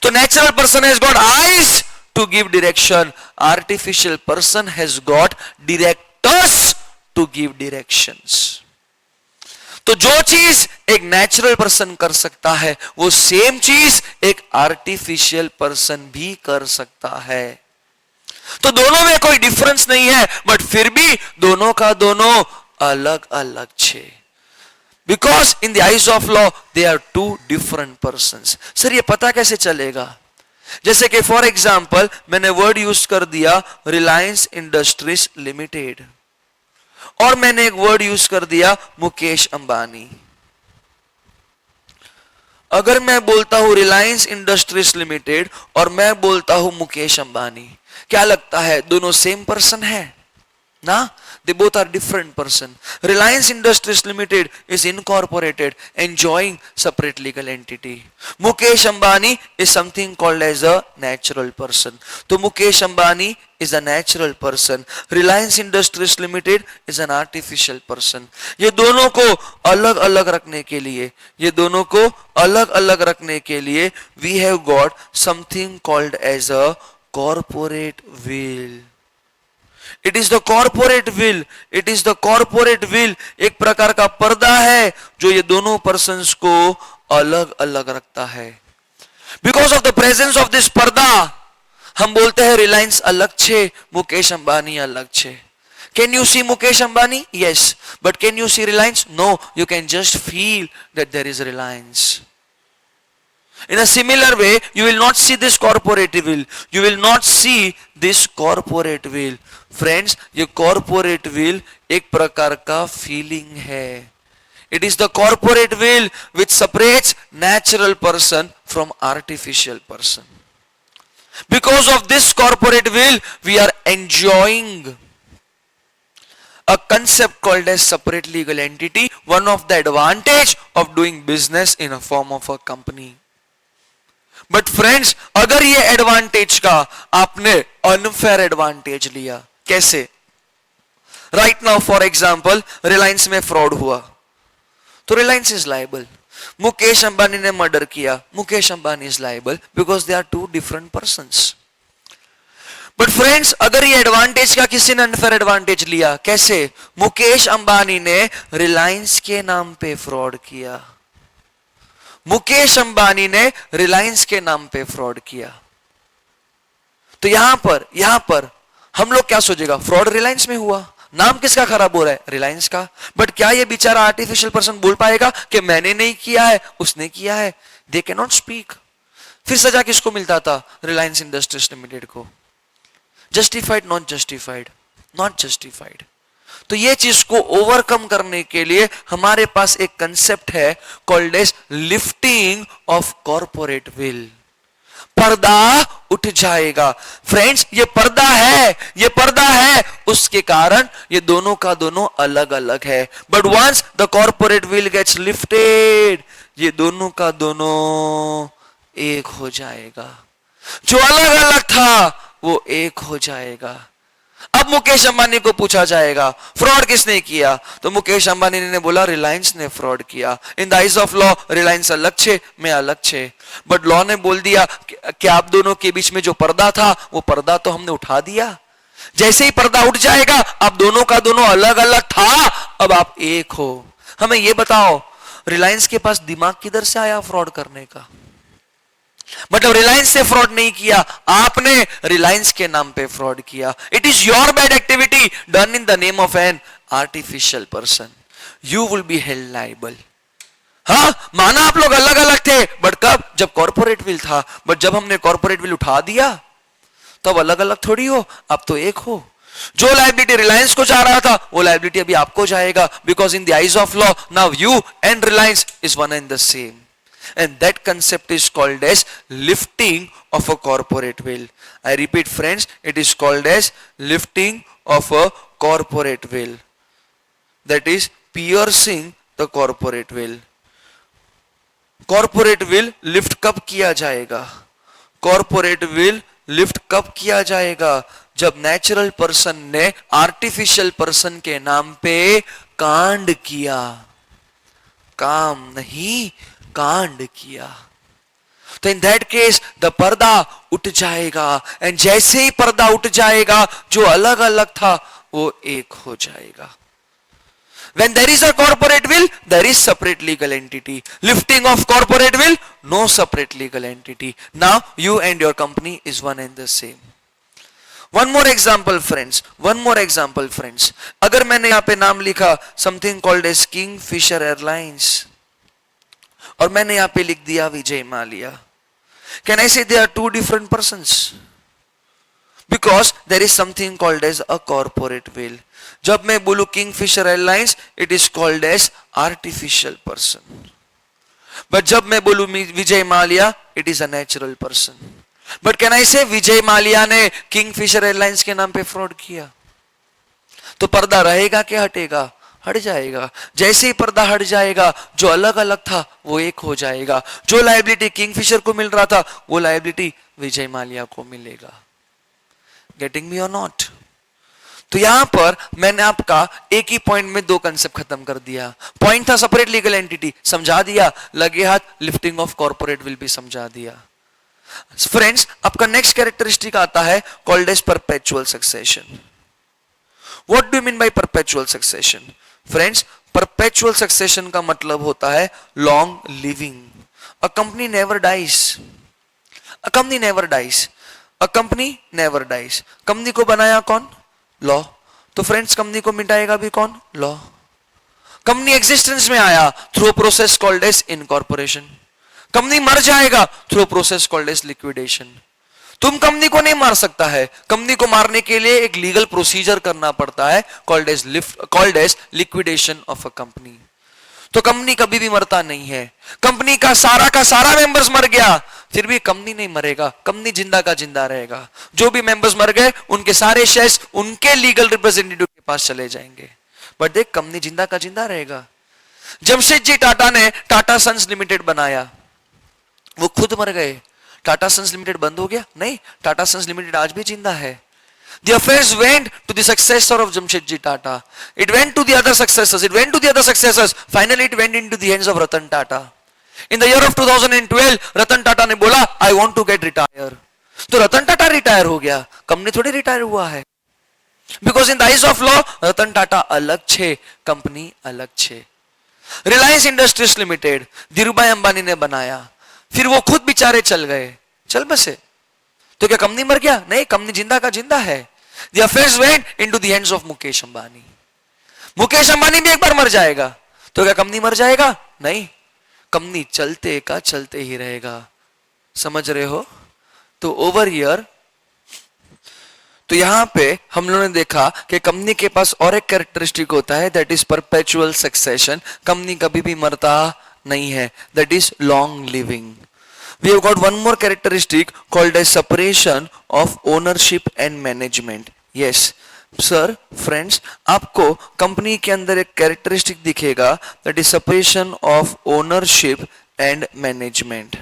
So natural person has got eyes to give direction. Artificial person has got directors to give directions. तो जो चीज एक natural person कर सकता है, वो same चीज एक आर्टिफिशियल पर्सन भी कर सकता है. तो दोनों में कोई डिफरेंस नहीं है, बट फिर भी दोनों का दोनों अलग अलग छे. Because in the eyes of law they are two different persons. Sir, ये पता कैसे चलेगा? जैसे कि फॉर एग्जाम्पल मैंने वर्ड यूज कर दिया रिलायंस इंडस्ट्रीज लिमिटेड, और मैंने एक वर्ड यूज कर दिया मुकेश अंबानी। अगर मैं बोलता हूं रिलायंस इंडस्ट्रीज लिमिटेड और मैं बोलता हूं मुकेश अंबानी, क्या लगता है दोनों सेम पर्सन है ना? They both are different person. Reliance Industries Limited is incorporated, enjoying separate legal entity. Mukesh Ambani is something called as a natural person. तो Mukesh Ambani is a natural person. Reliance Industries Limited is an artificial person. ये दोनों को अलग अलग रखने के लिए, ये दोनों को अलग अलग रखने के लिए we have got something called as a corporate will. It is the corporate will, it is the corporate will एक प्रकार का पर्दा है जो ये दोनों पर्संस को अलग अलग रखता है। Because of the presence of this पर्दा हम बोलते हैं रिलायंस अलग छे, मुकेश अंबानी अलग छे। Can you see Mukesh Ambani? Yes, but can you see Reliance? No, you can just feel that there is Reliance. In a similar way, you will not see this corporate will. You will not see this corporate will. Friends, ये corporate will एक प्रकार का feeling है. It is the corporate will which separates natural person from artificial person. Because of this corporate will, we are enjoying a concept called as separate legal entity, one of the advantage of doing business in a form of a company. But friends, अगर ये advantage का आपने unfair advantage लिया, कैसे? Right now for example Reliance में fraud हुआ तो Reliance is liable. Mukesh Ambani ने मर्डर किया, Mukesh Ambani is liable because they are two different persons. But friends, अगर ये एडवांटेज का किसी ने अनफेयर एडवांटेज लिया, कैसे? मुकेश अंबानी ने रिलायंस के नाम पे फ्रॉड किया, मुकेश अंबानी ने रिलायंस के नाम पे फ्रॉड किया। तो यहां पर हम लोग क्या सोचेगा? फ्रॉड रिलायंस में हुआ, नाम किसका खराब हो रहा है? रिलायंस का। बट क्या ये बेचारा आर्टिफिशियल पर्सन बोल पाएगा कि मैंने नहीं किया है, उसने किया है? They can not speak. फिर सजा किसको मिलता था? रिलायंस इंडस्ट्रीज लिमिटेड को। Justified, not justified, not justified. तो ये चीज को ओवरकम करने के लिए हमारे पास एक कंसेप्ट है called as lifting of corporate veil. पर्दा उठ जाएगा। फ्रेंड्स, ये पर्दा है, उसके कारण ये दोनों का दोनों अलग अलग है। But once the corporate veil gets lifted, ये दोनों का दोनों एक हो जाएगा। जो अलग अलग था वो एक हो जाएगा। अब मुकेश अंबानी को पूछा जाएगा फ्रॉड किसने किया, तो मुकेश अंबानी ने बोला रिलायंस ने फ्रॉड किया। इन the eyes of law Reliance अलग छे, मैं अलग छे। बट लॉ ने बोल दिया कि आप दोनों के बीच में जो पर्दा था वो पर्दा तो हमने उठा दिया। जैसे ही पर्दा उठ जाएगा, अब दोनों का दोनों अलग अलग था, अब आप एक हो। हमें ये बताओ, रिलायंस के पास दिमाग किधर से आया फ्रॉड करने का? मतलब रिलायंस से फ्रॉड नहीं किया, आपने रिलायंस के नाम पे फ्रॉड किया। It is your bad activity done in the name of N artificial person, you will be held liable. हाँ, माना आप लोग अलग अलग थे, बट कब? जब कॉर्पोरेट विल था। बट जब हमने कॉर्पोरेट विल उठा दिया तब अलग अलग थोड़ी हो, अब तो एक हो। जो लायबिलिटी रिलायंस को जा रहा था वो लायबिलिटी अभी आपको जाएगा, because in the eyes of law now you and Reliance is one and the same. And that concept is called as lifting of a corporate will. I repeat friends, it is called as lifting of a corporate will. That is piercing the corporate will. Corporate will lift कब किया जाएगा? Corporate will lift कब किया जाएगा? जब natural person ने artificial person के नाम पे कांड किया, काम नहीं कांड किया। तो इन दैट केस द पर्दा उठ जाएगा, एंड जैसे ही पर्दा उठ जाएगा जो अलग अलग था वो एक हो जाएगा। When there is a corporate will, there is separate legal entity. Lifting of corporate will, no separate legal entity. Now you and your company is one and the same. One more example friends, one more example friends. अगर मैंने यहाँ पे नाम लिखा something called as Kingfisher Airlines और मैंने यहाँ पे लिख दिया Vijay Mallya, Can I say they are two different persons? Because there is something called as a corporate will. जब मैं बोलूं Kingfisher airlines, it is called as artificial person. But जब मैं बोलूं Vijay Mallya, it is a natural person. But can I say Vijay Mallya ने Kingfisher airlines के नाम पे फ्रॉड किया? तो पर्दा रहेगा क्या हटेगा? हट जाएगा. जैसे ही पर्दा हट जाएगा, जो अलग अलग था वो एक हो जाएगा. जो लायबिलिटी किंगफिशर को मिल रहा था, वो लायबिलिटी विजय माल्या को मिलेगा. गेटिंग मी और नॉट? तो यहां पर मैंने आपका एक ही पॉइंट में दो कंसेप्ट खत्म कर दिया. पॉइंट था सेपरेट लीगल एंटिटी, समझा दिया. लगे हाथ लिफ्टिंग ऑफ कॉर्पोरेट विल भी समझा दिया. फ्रेंड्स, आपका नेक्स्ट कैरेक्टरिस्टिक आता है called as perpetual succession. What do you mean by perpetual succession? Friends, perpetual succession का मतलब होता है long living. A company never dies. A company never dies. A company never dies. Company को बनाया कौन? Law. तो फ्रेंड्स, कंपनी को मिटाएगा भी कौन? लॉ. कंपनी एग्जिस्टेंस में आया through process called as incorporation. Company मर जाएगा through process called as liquidation. तुम कंपनी को नहीं मार सकता है. कंपनी को मारने के लिए एक लीगल प्रोसीजर करना पड़ता है called as liquidation of a company. तो कंपनी कभी भी मरता नहीं है. कंपनी का सारा मेंबर्स मर गया, फिर भी कंपनी नहीं मरेगा. कंपनी जिंदा का जिंदा रहेगा. जो भी मेंबर्स मर गए, उनके सारे शेयर्स उनके लीगल रिप्रेजेंटेटिव के पास चले जाएंगे. बट देख, कंपनी जिंदा का जिंदा रहेगा. जमशेदजी टाटा ने टाटा सन्स लिमिटेड बनाया, वो खुद मर गए. टाटा सन्स लिमिटेड बंद हो गया? नहीं, टाटा सन्स लिमिटेड आज भी जिंदा है. The affairs went to the successor of Jamshedji Tata. It went to the other successors. It went to the other successors. Finally, it went into the hands of Ratan Tata. In the year of 2012, Ratan Tata ने बोला, I want to get retire. तो Ratan Tata retire हो गया, company थोड़ी retire हुआ है. Because in the eyes of law, Ratan Tata अलग छे, कंपनी अलग छे. रिलायंस इंडस्ट्रीज लिमिटेड धीरूभाई अंबानी ने बनाया, फिर वो खुद बेचारे चल गए, चल बसे. तो क्या कंपनी मर गया? नहीं, कंपनी जिंदा का जिंदा है. The affairs went into the hands of Mukesh Ambani. Mukesh Ambani भी एक बार मर जाएगा, तो क्या कंपनी मर जाएगा? नहीं, कंपनी चलते का चलते ही रहेगा. समझ रहे हो? तो ओवर हियर, तो यहां पे हम लोगों ने देखा कि कंपनी के पास और एक कैरेक्टरिस्टिक होता है, that is perpetual succession. Company कभी भी मरता नहीं है, that is long living. We have got one more characteristic called as separation of ownership and management. Yes, sir, friends, आपको कंपनी के अंदर एक कैरेक्टरिस्टिक दिखेगा, that is separation of ownership and management.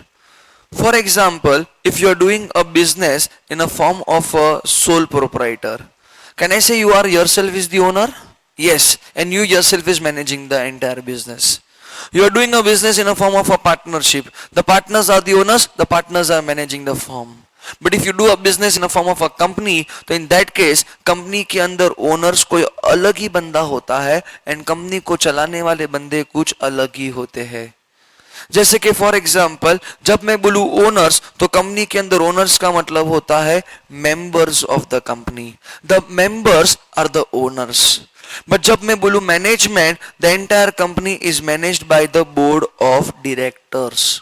For example, if you are doing a business in a form of a sole proprietor, can I say you are yourself is the owner? Yes, and you yourself is managing the entire business. You are doing a business in a form of a partnership. The partners are the owners, the partners are managing the firm. But if you do a business in a form of a company, तो in that case, company के अंदर owners कोई अलग ही बंदा होता है and company को चलाने वाले बंदे कुछ अलग ही होते हैं. जैसे कि फॉर एग्जाम्पल, जब मैं बोलूं ओनर्स, तो कंपनी के अंदर ओनर्स का मतलब होता है members of the company. The members are the owners. But जब मैं बोलूं management, the entire company is managed by the board of directors.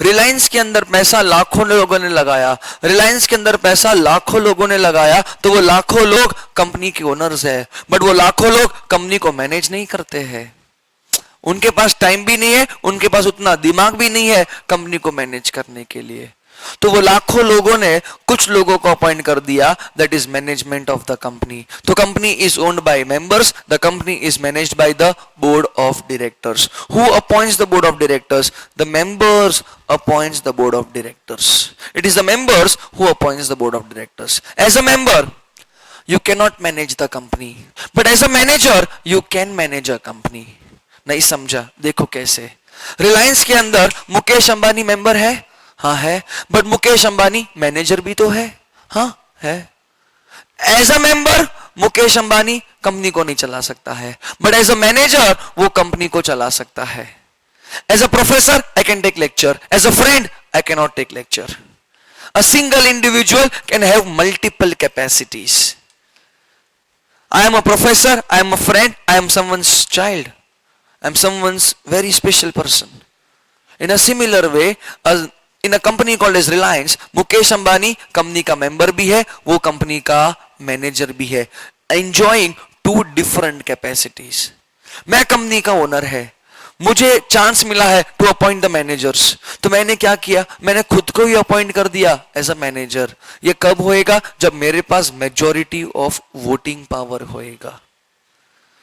Reliance के अंदर पैसा लाखों लोगों ने लगाया, रिलायंस के अंदर पैसा लाखों लोगों ने लगाया, तो वो लाखों लोग कंपनी के ओनर्स है. बट वो लाखों लोग कंपनी को मैनेज नहीं करते हैं. उनके पास टाइम भी नहीं है, उनके पास उतना दिमाग भी नहीं है कंपनी को मैनेज करने के लिए. तो वो लाखों लोगों ने कुछ लोगों को अपॉइंट कर दिया, that is management of the company. तो company is owned by members, the company is managed by the board of directors. Who appoints the board of directors? The members appoints the board of directors. It is the members who appoints the board of directors. As a member you cannot manage the company, but as a manager you can manage a company. नहीं समझा? देखो कैसे. रिलायंस के अंदर Mukesh Ambani member है, हाँ है, but Mukesh Ambani manager भी तो है, हाँ है. As a member Mukesh Ambani company को नहीं चला सकता है, बट एज अ मैनेजर वो कंपनी को चला सकता है. As a professor I can take lecture, as a friend I can not take lecture. A single individual can have multiple capacities. I am a professor, I am a friend, I am someone's child, I am someone's very special person. In a similar way, a in a company called as Reliance, Mukesh Ambani company का member भी है, वो company का manager भी है, enjoying two different capacities. मैं company का owner है, मुझे चांस मिला है टू अपॉइंट द मैनेजर्स, तो मैंने क्या किया, मैंने खुद को ही अपॉइंट कर दिया एज अ मैनेजर। ये कब होएगा, जब मेरे पास मेजॉरिटी ऑफ वोटिंग पावर होएगा।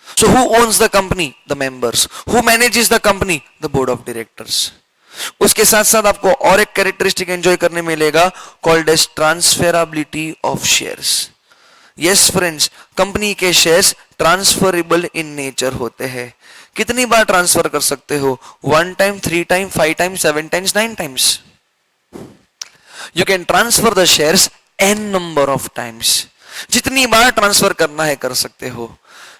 So who owns the company? The members. Who manages the company? The board of directors. उसके साथ साथ आपको और एक कैरेक्टरिस्टिक एंजॉय करने मिलेगा called as transferability of shares. Yes friends, company के शेयर्स ट्रांसफरेबल इन नेचर होते हैं। कितनी बार ट्रांसफर कर सकते हो? 1 time, 3 time, 5 time, 7 times, 9 times. You can transfer the shares n number of times. जितनी बार ट्रांसफर करना है कर सकते हो।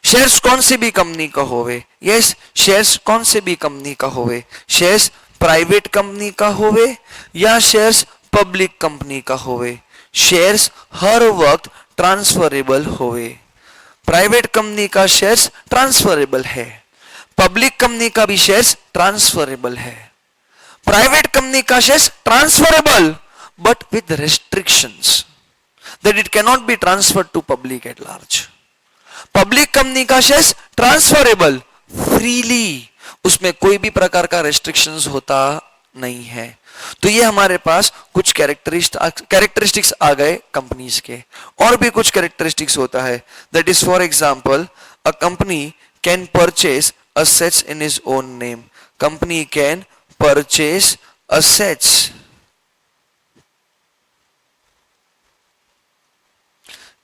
शेयर्स कौन से भी कंपनी का होवे, यस शेयर्स कौन से भी कंपनी का होवे, शेयर्स प्राइवेट कंपनी का होवे या शेयर्स पब्लिक कंपनी का होवे, शेयर्स हर वक्त ट्रांसफरेबल होवे। प्राइवेट कंपनी का शेयर्स ट्रांसफरेबल है, पब्लिक कंपनी का भी शेयर्स ट्रांसफरेबल है। प्राइवेट कंपनी का shares transferable but with restrictions that it can not be transferred to public at large. Public company का शेयर्स ट्रांसफरेबल फ्रीली, उसमें कोई भी प्रकार का रेस्ट्रिक्शंस होता नहीं है। तो ये हमारे पास कुछ कैरेक्टरिस्टिक्स आ गए कंपनीज के। और भी कुछ कैरेक्टरिस्टिक्स होता है, that is for example a company can purchase assets in his own name. Company can purchase assets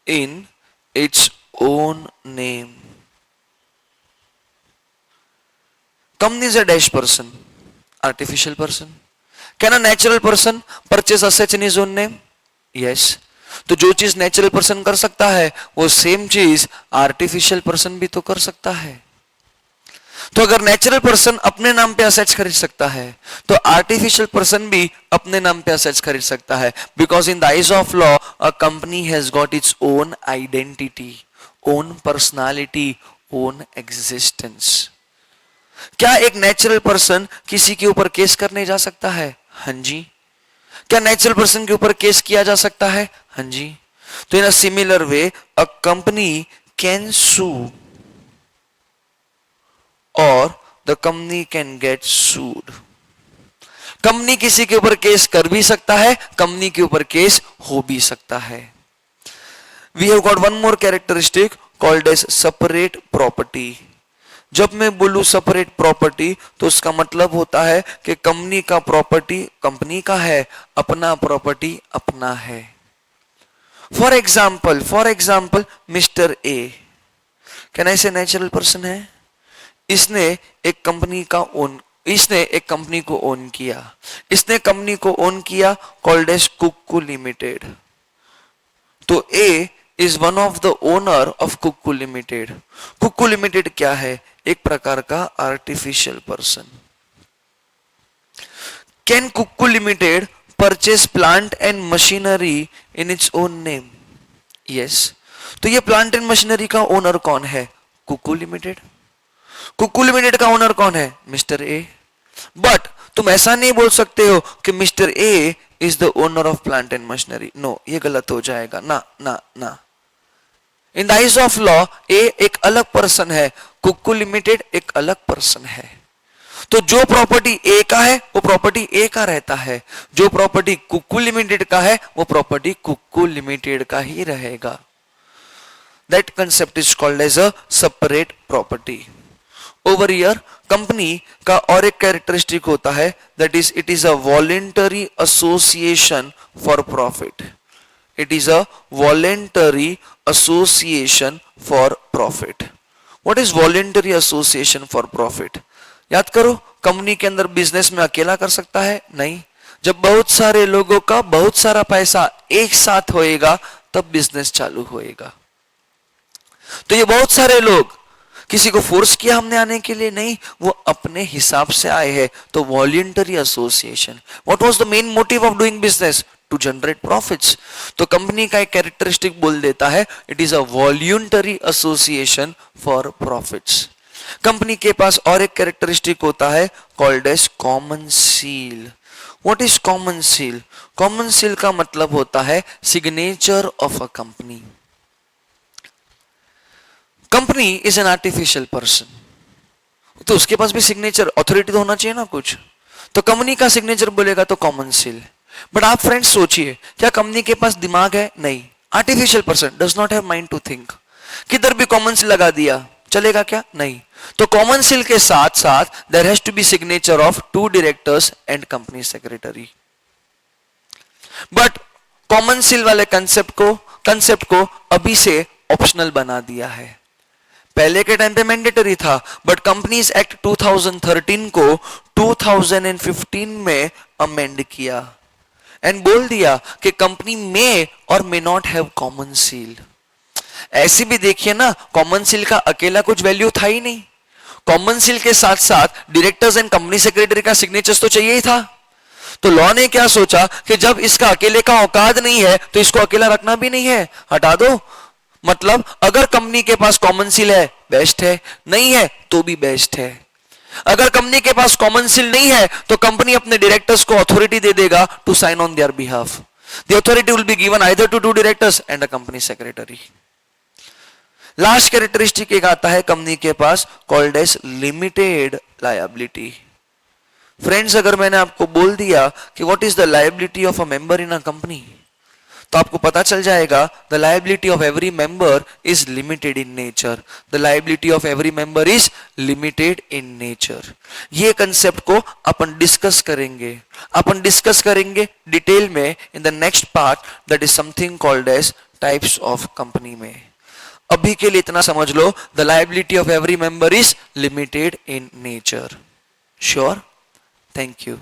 in its own name. Company is a dash person, artificial person. Can a natural person purchase assets in his own name? Yes. तो जो चीज natural person कर सकता है वो same चीज artificial person भी तो कर सकता है। तो अगर नेचुरल पर्सन अपने नाम पे असेट्स खरीद सकता है तो आर्टिफिशियल पर्सन भी अपने नाम पे असेट्स खरीद सकता है। Because in the eyes of law a company has got its own identity, own personality, own existence. क्या एक नेचुरल पर्सन किसी के ऊपर केस करने जा सकता है? हाँ जी। क्या नेचुरल पर्सन के ऊपर केस किया जा सकता है? हाँ जी। तो in a similar way a company can sue और the company can get sued. Company किसी के ऊपर केस कर भी सकता है, कंपनी के ऊपर केस हो भी सकता है। We have got one more characteristic called as separate property. जब मैं बोलूं सेपरेट प्रॉपर्टी तो उसका मतलब होता है कि कंपनी का प्रॉपर्टी कंपनी का है, अपना प्रॉपर्टी अपना है। For example mister A, can I से नेचुरल पर्सन है? इसने एक कंपनी को ओन किया। इसने कंपनी को ओन किया कॉल्ड एज कुक्कू लिमिटेड। तो A is one of the owner of Kukku limited. Kukku limited क्या है? एक प्रकार का artificial person. Can Kukku limited purchase plant and machinery in its own name? Yes. तो ये प्लांट एंड मशीनरी का ओनर कौन है? कुक्कू लिमिटेड। कुक्कू लिमिटेड का ओनर कौन है? Mister A. बट तुम ऐसा नहीं बोल सकते हो कि mister A is the owner of plant and machinery. No, ये गलत हो जाएगा। ना ना ना। In the eyes of law A एक अलग पर्सन है, कुक्कू लिमिटेड एक अलग पर्सन है। तो जो प्रॉपर्टी ए का है वो प्रॉपर्टी ए का रहता है, जो प्रॉपर्टी कुक्कू लिमिटेड का है वो प्रॉपर्टी कुक्कू लिमिटेड का ही रहेगा। That concept is called as a separate property. Over here company का और एक कैरेक्टरिस्टिक होता है, that is it is a voluntary association for profit. It is a voluntary association for profit. What is voluntary association for profit? याद करो, company के अंदर business में अकेला कर सकता है? नहीं। जब बहुत सारे लोगों का बहुत सारा पैसा एक साथ होएगा तब बिजनेस चालू होएगा। तो ये बहुत सारे लोग, किसी को फोर्स किया हमने आने के लिए? नहीं, वो अपने हिसाब से आए हैं। तो voluntary association. What was the main motive of doing business? To generate profits. तो कंपनी का एक कैरेक्टरिस्टिक बोल देता है, it is a voluntary association for profits. Company के पास और एक कैरेक्टरिस्टिक होता है called as common seal. What is common seal? Common seal का मतलब होता है signature of a company. Company is an artificial person, तो उसके पास भी सिग्नेचर अथॉरिटी तो होना चाहिए ना कुछ. तो कंपनी का सिग्नेचर बोलेगा तो कॉमन सील. बट आप फ्रेंड्स सोचिए, क्या कंपनी के पास दिमाग है? नहीं. Artificial person does not have mind to think. किधर भी कॉमन सील लगा दिया चलेगा क्या? नहीं. तो कॉमन सील के साथ साथ there has to be signature of 2 directors and company secretary. But common seal वाले कंसेप्ट को अभी से ऑप्शनल बना दिया है. पहले के टाइम पे मैंडेटरी था, बट कंपनीज एक्ट 2013 को 2015 में अमेंड किया एंड बोल दिया कि कंपनी में और may not have common seal. ऐसे भी देखिए ना, कॉमन सील का अकेला कुछ वैल्यू था ही नहीं. कॉमन सील के साथ साथ डायरेक्टर्स एंड कंपनी सेक्रेटरी का सिग्नेचर्स तो चाहिए ही था. तो लॉ ने क्या सोचा कि जब इसका अकेले का औकात नहीं है तो इसको अकेला रखना भी नहीं है, हटा दो. मतलब अगर कंपनी के पास कॉमन सील है बेस्ट है, नहीं है तो भी बेस्ट है. अगर कंपनी के पास कॉमन सील नहीं है तो कंपनी अपने डायरेक्टर्स को अथॉरिटी दे देगा to sign on their behalf. The authority will be given either to 2 directors and a company secretary. Last characteristic एक आता है कंपनी के पास, called as limited liability. Friends, अगर मैंने आपको बोल दिया कि what is the liability of a member in a company, तो आपको पता चल जाएगा the liability of every member is limited in nature. The liability of every member is limited in nature. ये कंसेप्ट को अपन डिस्कस करेंगे डिटेल में in the next part, that is something called as types of company में. अभी के लिए इतना समझ लो, the liability of every member is limited in nature. Sure? Thank you.